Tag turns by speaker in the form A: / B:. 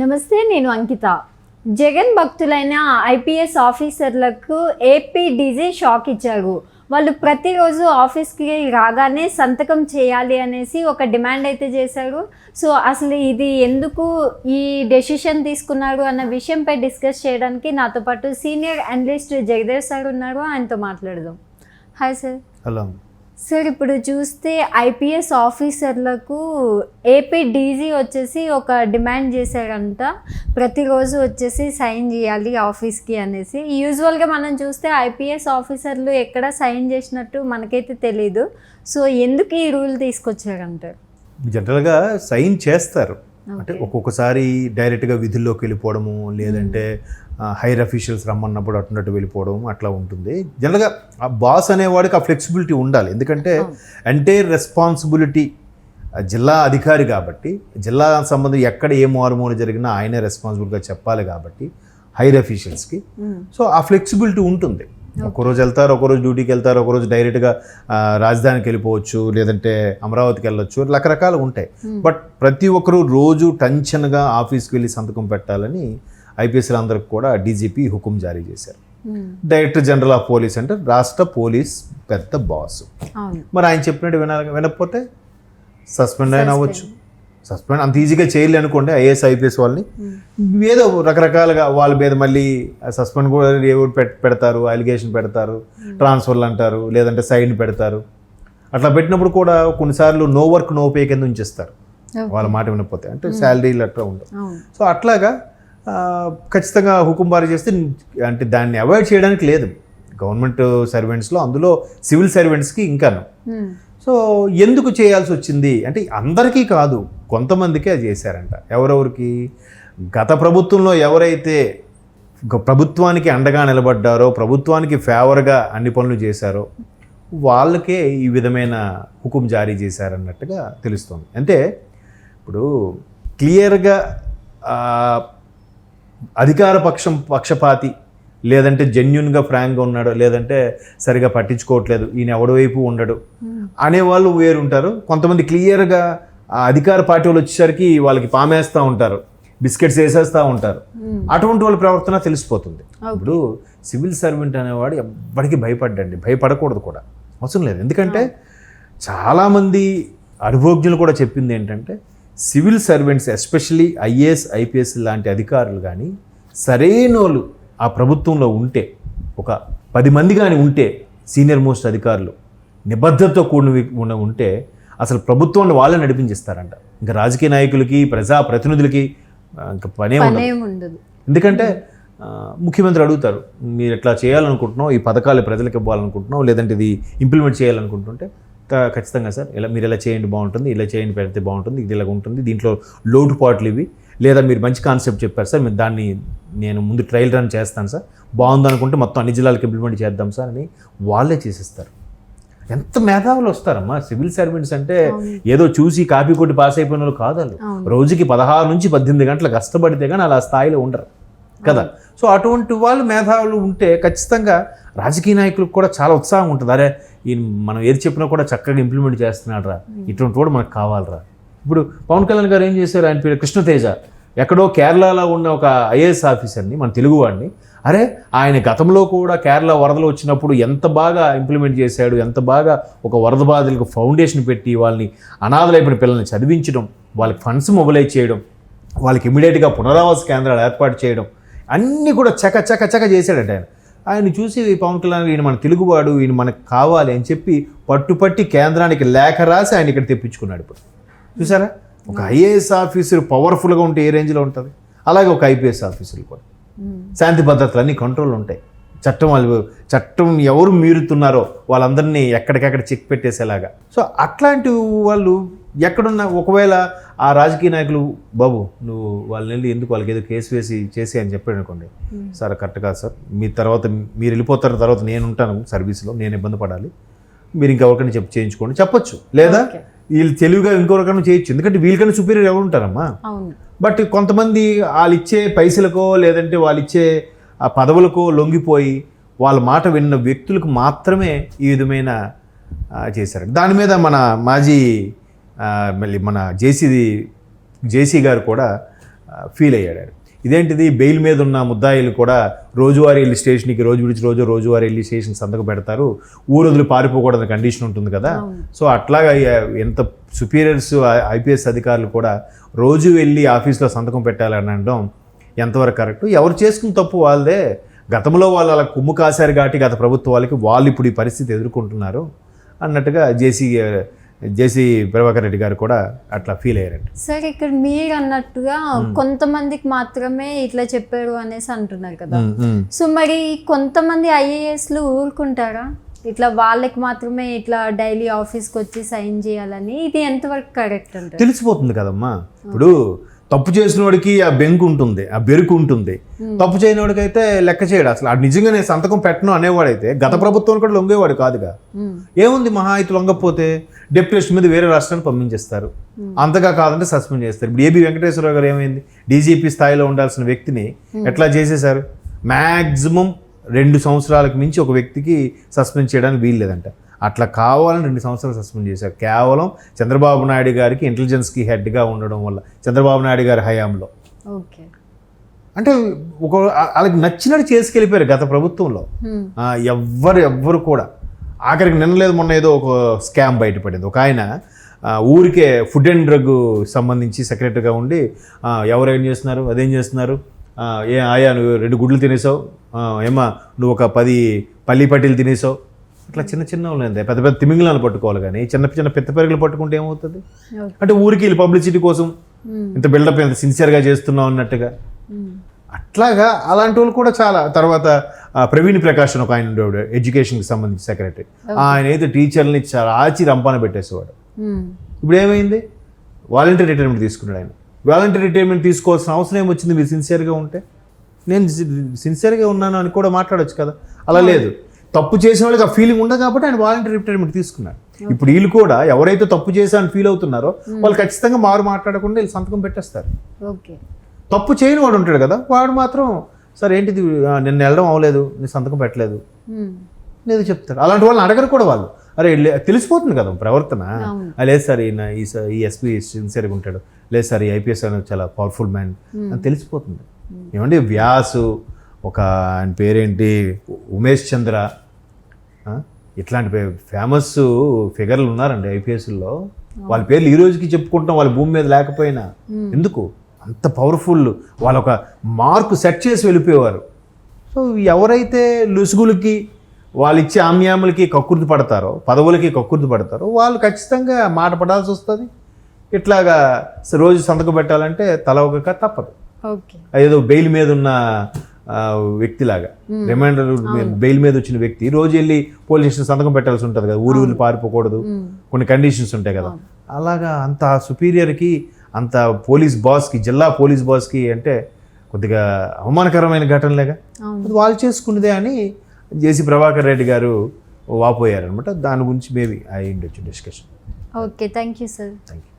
A: నమస్తే, నేను అంకిత. జగన్ భక్తులైన ఐపీఎస్ ఆఫీసర్లకు ఏపీ డీజీ షాక్ ఇచ్చారు. వాళ్ళు ప్రతిరోజు ఆఫీస్కి రాగానే సంతకం చేయాలి అనేసి ఒక డిమాండ్ అయితే చేశారు. సో అసలు ఇది ఎందుకు ఈ డెసిషన్ తీసుకున్నారు అన్న విషయంపై డిస్కస్ చేయడానికి నాతో పాటు సీనియర్ అనలిస్ట్ జగదేవ్ సార్ ఉన్నారు. ఆయనతో మాట్లాడదాం. Hi sir.
B: హలో
A: సార్, ఇప్పుడు చూస్తే ఐపీఎస్ ఆఫీసర్లకు ఏపీ డీజీ వచ్చేసి ఒక డిమాండ్ చేశారంట, ప్రతిరోజు వచ్చేసి సైన్ చేయాలి ఆఫీస్కి అనేసి. యూజువల్గా మనం చూస్తే ఐపీఎస్ ఆఫీసర్లు ఎక్కడ సైన్ చేసినట్టు మనకైతే తెలీదు. సో ఎందుకు ఈ రూల్ తీసుకొచ్చారంటారు?
B: జనరల్గా సైన్ చేస్తారు, అంటే ఒక్కొక్కసారి డైరెక్ట్గా విధుల్లోకి వెళ్ళిపోవడము, లేదంటే హైర్ అఫీషియల్స్ రమ్మన్నప్పుడు అటున్నట్టు వెళ్ళిపోవడం అట్లా ఉంటుంది. జనరల్గా ఆ బాస్ అనేవాడికి ఆ ఫ్లెక్సిబిలిటీ ఉండాలి, ఎందుకంటే ఎంటైర్ రెస్పాన్సిబిలిటీ జిల్లా అధికారి కాబట్టి, జిల్లా సంబంధం ఎక్కడ ఏ మారుమూల జరిగినా ఆయనే రెస్పాన్సిబుల్గా చెప్పాలి కాబట్టి హైర్ అఫీషియల్స్కి. సో ఆ ఫ్లెక్సిబిలిటీ ఉంటుంది. ఒకరోజు వెళ్తారు, ఒకరోజు డ్యూటీకి వెళ్తారు, ఒకరోజు డైరెక్ట్గా రాజధానికి వెళ్ళిపోవచ్చు, లేదంటే అమరావతికి వెళ్ళొచ్చు, రకరకాలు ఉంటాయి. బట్ ప్రతి ఒక్కరూ రోజు టెన్షన్గా ఆఫీస్కి వెళ్ళి సంతకం పెట్టాలని ఐపీఎస్లు అందరికి కూడా డీజీపీ హుకుం జారీ చేశారు. డైరెక్టర్ జనరల్ ఆఫ్ పోలీస్ అంటే రాష్ట్ర పోలీస్ పెద్ద బాస్. మరి ఆయన చెప్పినట్టు వినకపోతే సస్పెండ్ అయినా అవ్వచ్చు. సస్పెండ్ అంత ఈజీగా చేయలే అనుకోండి ఐఏఎస్ ఐపీఎస్ వాళ్ళని, ఏదో రకరకాలుగా వాళ్ళ మీద మళ్ళీ సస్పెండ్ కూడా ఏవో పెడతారు, అలిగేషన్ పెడతారు, ట్రాన్స్ఫర్లు అంటారు, లేదంటే సైన్ పెడతారు. అట్లా పెట్టినప్పుడు కూడా కొన్నిసార్లు నో వర్క్ నో పే కింద ఉంచేస్తారు వాళ్ళ మాట వినకపోతే, అంటే శాలరీలు అట్లా ఉండవు. సో అట్లాగా ఖచ్చితంగా హుకుం జారీ చేస్తే, అంటే దాన్ని అవాయిడ్ చేయడానికి లేదు గవర్నమెంట్ సర్వెంట్స్లో, అందులో సివిల్ సర్వెంట్స్కి ఇంకాను. సో ఎందుకు చేయాల్సి వచ్చింది అంటే అందరికీ కాదు, కొంతమందికే అది చేశారంట. ఎవరెవరికి? గత ప్రభుత్వంలో ఎవరైతే ప్రభుత్వానికి అండగా నిలబడ్డారో, ప్రభుత్వానికి ఫేవర్గా అన్ని పనులు చేశారో వాళ్ళకే ఈ విధమైన హుకుం జారీ చేశారన్నట్టుగా తెలుస్తుంది. అంటే ఇప్పుడు క్లియర్గా అధికార పక్షపాతి, లేదంటే జెన్యున్గా ఫ్రాంక్గా ఉన్నాడు, లేదంటే సరిగా పట్టించుకోవట్లేదు, ఈయన ఎవడి వైపు ఉండడు అనేవాళ్ళు వేరుంటారు. కొంతమంది క్లియర్గా అధికార పార్టీ వాళ్ళు వచ్చేసరికి వాళ్ళకి పామేస్తూ ఉంటారు, బిస్కెట్స్ వేసేస్తూ ఉంటారు. అటువంటి వాళ్ళ ప్రవర్తన తెలిసిపోతుంది. ఇప్పుడు సివిల్ సర్వెంట్ అనేవాడు ఎవ్వడికి భయపడకూడదు కూడా, అవసరం లేదు. ఎందుకంటే చాలామంది అనుభవజ్ఞులు కూడా చెప్పింది ఏంటంటే, civil servants especially IAS IPS లాంటి అధికారులు కానీ సరైనోళ్ళు ఆ ప్రభుత్వంలో ఉంటే, ఒక 10 మంది కానీ ఉంటే, సీనియర్ మోస్ట్ అధికారులు నిబద్ధతతో కూడిన ఉంటే అసలు ప్రభుత్వాన్ని వాళ్ళే నడిపించేస్తారంట. ఇంకా రాజకీయ నాయకులకి, ప్రజాప్రతినిధులకి ఇంకా పనే ఉండదు. ఎందుకంటే ముఖ్యమంత్రి అడుగుతారు, మీరు ఎట్లా చేయాలనుకుంటున్నావు, ఈ పథకాలు ప్రజలకు ఇవ్వాలనుకుంటున్నావు, లేదంటే ఇది ఇంప్లిమెంట్ చేయాలనుకుంటుంటే ఖచ్చితంగా సార్ మీరు ఇలా చేయండి బాగుంటుంది, ఇలా చేయండి పెడితే బాగుంటుంది, ఇది ఇలా ఉంటుంది, దీంట్లో లోటుపాట్లు ఇవి, లేదా మీరు మంచి కాన్సెప్ట్ చెప్పారు సార్, మీరు దాన్ని నేను ముందు ట్రయల్ రన్ చేస్తాను సార్, బాగుంది అనుకుంటే మొత్తం అన్ని జిల్లాలకు ఇంప్లిమెంట్ చేద్దాం సార్ అని వాళ్ళే చేసేస్తారు. ఎంత మేధావులు వస్తారమ్మా సివిల్ సర్వెంట్స్ అంటే, ఏదో చూసి కాపీ కొట్టి పాస్ అయిపోయిన వాళ్ళు కాదు వాళ్ళు. రోజుకి 16 నుంచి 18 గంటలు కష్టపడితే కానీ అలా స్థాయిలో ఉండరు కదా. సో అటువంటి వాళ్ళు మేధావులు ఉంటే ఖచ్చితంగా రాజకీయ నాయకులకు కూడా చాలా ఉత్సాహం ఉంటుంది. అరే ఈయన మనం ఏది చెప్పినా కూడా చక్కగా ఇంప్లిమెంట్ చేస్తున్నాడు రా, ఇటువంటి కూడా మనకు కావాలరా. ఇప్పుడు పవన్ కళ్యాణ్ గారు ఏం చేశారు, ఆయన పేరు కృష్ణతేజ, ఎక్కడో కేరళలో ఉన్న ఒక ఐఏఎస్ ఆఫీసర్ని, మన తెలుగువాడిని, అరే ఆయన గతంలో కూడా కేరళ వరదలు వచ్చినప్పుడు ఎంత బాగా ఇంప్లిమెంట్ చేశాడు, ఎంత బాగా ఒక వరద బాధితులకు ఫౌండేషన్ పెట్టి వాళ్ళని అనాథలైపోయిన పిల్లల్ని చదివించడం, వాళ్ళకి ఫండ్స్ మొబిలైజ్ చేయడం, వాళ్ళకి ఇమీడియట్గా పునరావాస కేంద్రాలు ఏర్పాటు చేయడం, అన్నీ కూడా చక చేశాడంట ఆయన. ఆయన చూసి పవన్ కళ్యాణ్ ఈయన మన తెలుగువాడు, ఈయన మనకు కావాలి అని చెప్పి పట్టుపట్టి కేంద్రానికి లేఖ రాసి ఆయన ఇక్కడ తెప్పించుకున్నాడు. ఇప్పుడు చూసారా, ఒక ఐఏఎస్ ఆఫీసర్ పవర్ఫుల్గా ఉంటే ఏ రేంజ్లో ఉంటుంది, అలాగే ఒక ఐపీఎస్ ఆఫీసర్లు కూడా శాంతి భద్రతలు అన్నీ కంట్రోల్ ఉంటాయి. చట్టం ఎవరు మీరుతున్నారో వాళ్ళందరినీ ఎక్కడికక్కడ చెక్ పెట్టేసేలాగా. సో అట్లాంటి వాళ్ళు ఎక్కడున్నా, ఒకవేళ ఆ రాజకీయ నాయకులు బాబు నువ్వు వాళ్ళని వెళ్ళి ఎందుకు వాళ్ళకి ఏదో కేసు చేసి అని చెప్పాడు అనుకోండి, సార్ కరెక్ట్ కాదు సార్, మీ తర్వాత మీరు వెళ్ళిపోతారు, తర్వాత నేను ఉంటాను సర్వీస్లో, నేను ఇబ్బంది పడాలి, మీరు ఇంకెవరికైనా చేయించుకోండి చెప్పొచ్చు. లేదా వీళ్ళు తెలివిగా ఇంకొకరికైనా చేయొచ్చు, ఎందుకంటే వీళ్ళకైనా సుపీరియర్ ఎవరు ఉంటారమ్మా. బట్ కొంతమంది వాళ్ళు ఇచ్చే పైసలకో, లేదంటే వాళ్ళు ఇచ్చే ఆ పదవులకో లొంగిపోయి వాళ్ళ మాట విన్న వ్యక్తులకు మాత్రమే ఈ విధమైన చేశారు. దాని మీద మన మాజీ మళ్ళీ మన జేసీ గారు కూడా ఫీల్ అయ్యాడు ఆయన. ఇదేంటిది బెయిల్ మీద ఉన్న ముద్దాయిలు కూడా రోజువారీ వెళ్ళి స్టేషన్కి రోజు విడిచి రోజువారీ వెళ్ళి స్టేషన్ సంతకం పెడతారు, ఊరొదులు పారిపోకూడదని కండిషన్ ఉంటుంది కదా. సో అట్లాగా ఎంత సుపీరియర్స్ ఐపీఎస్ అధికారులు కూడా రోజు వెళ్ళి ఆఫీస్లో సంతకం పెట్టాలని అనడం ఎంతవరకు కరెక్ట్? ఎవరు చేసుకున్న తప్పు వాళ్ళదే. గతంలో వాళ్ళు అలా కుమ్ము కాశారు కాబట్టి గత ప్రభుత్వాలకి వాళ్ళు ఇప్పుడు ఈ పరిస్థితి ఎదుర్కొంటున్నారు అన్నట్టుగా జేసీ ప్రభాకర్ రెడ్డి గారు కూడా అట్లా ఫీల్ అయ్యారండి.
A: సార్ ఇక్కడ మీరు అన్నట్టుగా కొంతమందికి మాత్రమే ఇట్లా చెప్పారు అనేసి అంటున్నారు కదా. సో మరి కొంతమంది ఐఏఎస్లు ఊరుకుంటారా ఇట్లా వాళ్ళకి మాత్రమే ఇట్లా డైలీ ఆఫీస్కి వచ్చి సైన్ చేయాలని? ఇది ఎంతవరకు కరెక్ట్ అంటే
B: తెలిసిపోతుంది కదమ్మా. ఇప్పుడు తప్పు చేసిన వాడికి ఆ బెంకు ఉంటుంది, ఆ బెరుకు ఉంటుంది. తప్పు చేయని వాడికి అయితే లెక్క చేయడు. అసలు నిజంగా నేను సంతకం పెట్టను అనేవాడైతే గత ప్రభుత్వం కూడా లొంగేవాడు కాదుగా. ఏముంది, మహా అయితే లొంగకపోతే డెప్యుటేషన్ మీద వేరే రాష్ట్రానికి పంపించేస్తారు, అంతగా కాదంటే సస్పెండ్ చేస్తారు. ఇప్పుడు ఏబి వెంకటేశ్వరరావు గారు ఏమైంది, డీజీపీ స్థాయిలో ఉండాల్సిన వ్యక్తిని ఎట్లా చేసేశారు? మ్యాక్సిమం 2 సంవత్సరాలకు మించి ఒక వ్యక్తికి సస్పెండ్ చేయడానికి వీలు లేదంట. అట్లా కావాలని 2 సంవత్సరాలు సస్పెండ్ చేశారు, కేవలం చంద్రబాబు నాయుడు గారికి ఇంటెలిజెన్స్కి హెడ్గా ఉండడం వల్ల, చంద్రబాబు నాయుడు గారి హయాంలో. అంటే వాళ్ళకి నచ్చినట్టు చేసుకెళ్ళిపోయారు గత ప్రభుత్వంలో. ఎవ్వరు కూడా ఆఖరికి నిన్నలేదు మొన్న ఏదో ఒక స్కామ్ బయటపడింది. ఒక ఆయన ఊరికే ఫుడ్ అండ్ డ్రగ్ సంబంధించి సెక్రటరీగా ఉండి ఎవరేం చేస్తున్నారు, అదేం చేస్తున్నారు, ఆయా నువ్వు 2 గుడ్లు తినేసావు, ఏమా నువ్వు ఒక 10 పల్లి పట్టీలు తినేసావు, ఇట్లా చిన్న ఉన్నాయి. పెద్ద పెద్ద తిమింగళాలు పట్టుకోవాలి, కానీ చిన్న పెద్ద పెరుగులు పట్టుకుంటే ఏమవుతుంది? అంటే ఊరికి వెళ్ళి పబ్లిసిటీ కోసం ఇంత బిల్డప్ ఎంత సిన్సియర్గా చేస్తున్నావు అన్నట్టుగా. అట్లాగా అలాంటి వాళ్ళు కూడా చాలా. తర్వాత ప్రవీణ్ ప్రకాష్ ఒక ఆయన ఉండేవాడు, ఎడ్యుకేషన్కి సంబంధించి సెక్రటరీ. ఆయన అయితే టీచర్ని చాలా ఆచి రంపాన పెట్టేసేవాడు. ఇప్పుడు ఏమైంది? వాలంటీర్ రిటైర్మెంట్ తీసుకున్నాడు ఆయన. వాలంటీర్ రిటైర్మెంట్ తీసుకోవాల్సిన అవసరం ఏమొచ్చింది? మీరు సిన్సియర్గా ఉంటే, నేను సిన్సియర్గా ఉన్నాను అని కూడా మాట్లాడొచ్చు కదా. అలా లేదు. తప్పు చేసిన వాళ్ళకి ఆ ఫీలింగ్ ఉండదు కాబట్టి ఆయన వాలంటీర్ రిటైర్మెంట్ తీసుకున్నాడు. ఇప్పుడు వీళ్ళు కూడా ఎవరైతే తప్పు చేశారని ఫీల్ అవుతున్నారో వాళ్ళు ఖచ్చితంగా మాట్లాడకుండా వీళ్ళు సంతకం పెట్టేస్తారు. తప్పు చేయని వాడు ఉంటాడు కదా, వాడు మాత్రం సార్ ఏంటిది నిన్న వెళ్ళడం అవ్వలేదు, నేను సంతకం పెట్టలేదు లేదు చెప్తారు. అలాంటి వాళ్ళని అడగరు కూడా వాళ్ళు. అరే తెలిసిపోతుంది కదా ప్రవర్తన. లేదు సార్ ఈ ఎస్పీ సిన్సియర్గా ఉంటాడు, లేదు సార్ ఈ ఐపీఎస్ అనేది చాలా పవర్ఫుల్ మ్యాన్ అని తెలిసిపోతుంది. ఏమంటే వ్యాసు, ఒక ఆయన పేరేంటి ఉమేష్ చంద్ర, ఇట్లాంటి ఫేమస్ ఫిగర్లు ఉన్నారండి ఐపీఎస్లో. వాళ్ళ పేర్లు ఈ రోజుకి చెప్పుకుంటాం, వాళ్ళ భూమి మీద లేకపోయినా. ఎందుకు అంత పవర్ఫుల్? వాళ్ళు ఒక మార్కు సెట్ చేసి వెళ్ళిపోయేవారు. సో ఎవరైతే లుసుగులకి వాళ్ళు ఇచ్చే ఆమ్యాములకి కక్కుర్తి పడతారో, పదవులకి కక్కుర్తి పడతారో, వాళ్ళు ఖచ్చితంగా మాట పడాల్సి వస్తుంది. ఇట్లాగా రోజు సంతకం పెట్టాలంటే తల ఒక తప్పదు. ఏదో బెయిల్ మీద ఉన్న వ్యక్తిలాగా, రిమైండర్ బెయిల్ మీద వచ్చిన వ్యక్తి రోజు వెళ్ళి పోలీస్ స్టేషన్ సంతకం పెట్టాల్సి ఉంటుంది కదా, ఊరు పారిపోకూడదు, కొన్ని కండిషన్స్ ఉంటాయి కదా. అలాగా అంత సుపీరియర్కి, అంత పోలీస్ బాస్కి, జిల్లా పోలీస్ బాస్కి అంటే కొద్దిగా అవమానకరమైన ఘటనలేగా. వాళ్ళు చేసుకున్నదే అని జేసీ ప్రభాకర్ రెడ్డి గారు వాపోయారనమాట. దాని గురించి మేబీ అయ్యి ఉండొచ్చు discussion.
A: Okay, thank you sir.
B: Thank you.